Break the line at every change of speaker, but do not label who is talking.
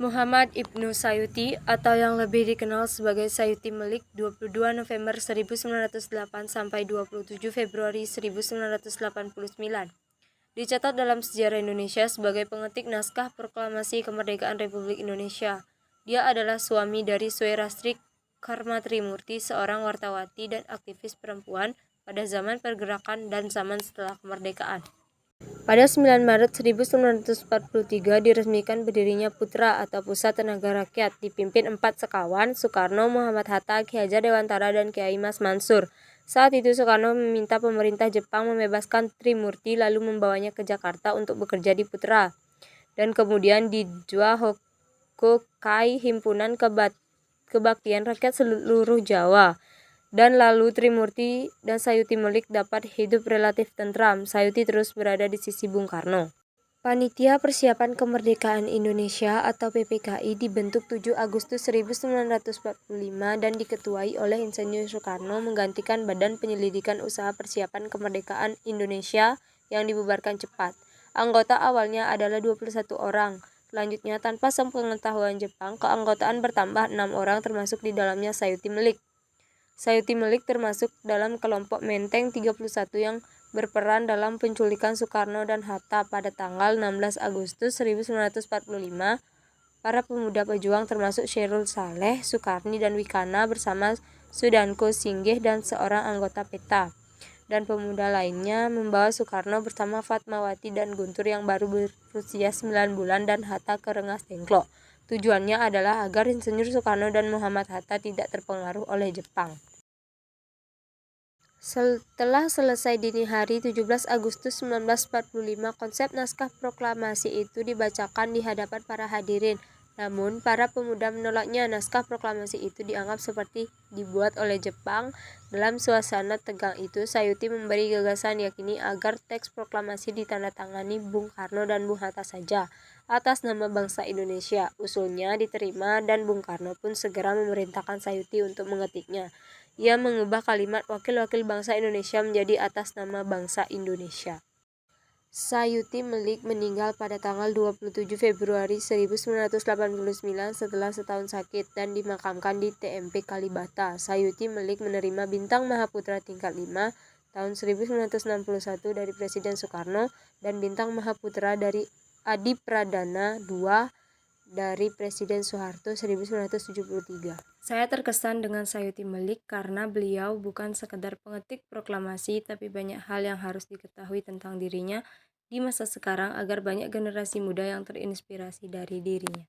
Muhammad Ibnu Sayuti atau yang lebih dikenal sebagai Sayuti Melik 22 November 1908 sampai 27 Februari 1989. Dicatat dalam sejarah Indonesia sebagai pengetik naskah proklamasi kemerdekaan Republik Indonesia. Dia adalah suami dari Suerastri Karma Trimurti, seorang wartawati dan aktivis perempuan pada zaman pergerakan dan zaman setelah kemerdekaan. Pada 9 Maret 1943 diresmikan berdirinya Putra atau Pusat Tenaga Rakyat, dipimpin 4 sekawan, Soekarno, Muhammad Hatta, Ki Hajar Dewantara, dan Kiai Mas Mansur. Saat itu Soekarno meminta pemerintah Jepang membebaskan Trimurti lalu membawanya ke Jakarta untuk bekerja di Putra. Dan kemudian di Jua Hokokai, Himpunan Kebaktian Rakyat Seluruh Jawa. Dan lalu Trimurti dan Sayuti Melik dapat hidup relatif tentram. Sayuti terus berada di sisi Bung Karno. Panitia Persiapan Kemerdekaan Indonesia atau PPKI dibentuk 7 Agustus 1945 dan diketuai oleh Insinyur Soekarno menggantikan Badan Penyelidikan Usaha Persiapan Kemerdekaan Indonesia yang dibubarkan cepat. Anggota awalnya adalah 21 orang. Selanjutnya, tanpa sepengetahuan Jepang, keanggotaan bertambah 6 orang termasuk di dalamnya Sayuti Melik. Sayuti Melik termasuk dalam kelompok Menteng 31 yang berperan dalam penculikan Soekarno dan Hatta pada tanggal 16 Agustus 1945. Para pemuda pejuang termasuk Syairul Saleh, Sukarni, dan Wikana bersama Sudanko Singgih dan seorang anggota PETA. Dan pemuda lainnya membawa Soekarno bersama Fatmawati dan Guntur yang baru berusia 9 bulan dan Hatta ke Rengas Dengklok. Tujuannya adalah agar Insinyur Soekarno dan Muhammad Hatta tidak terpengaruh oleh Jepang. Setelah selesai dini hari 17 Agustus 1945, konsep naskah proklamasi itu dibacakan di hadapan para hadirin. Namun, para pemuda menolaknya. Naskah proklamasi itu dianggap seperti dibuat oleh Jepang. Dalam suasana tegang itu, Sayuti memberi gagasan yakini agar teks proklamasi ditandatangani Bung Karno dan Bung Hatta saja atas nama bangsa Indonesia. Usulnya diterima dan Bung Karno pun segera memerintahkan Sayuti untuk mengetiknya. Ia mengubah kalimat wakil-wakil bangsa Indonesia menjadi atas nama bangsa Indonesia. Sayuti Melik meninggal pada tanggal 27 Februari 1989 setelah setahun sakit dan dimakamkan di TMP Kalibata. Sayuti Melik menerima Bintang Mahaputra tingkat 5 tahun 1961 dari Presiden Soekarno dan Bintang Mahaputra dari Adi Pradana II dari Presiden Soeharto 1973. Saya terkesan dengan Sayuti Melik karena beliau bukan sekedar pengetik proklamasi, tapi banyak hal yang harus diketahui tentang dirinya di masa sekarang agar banyak generasi muda yang terinspirasi dari dirinya.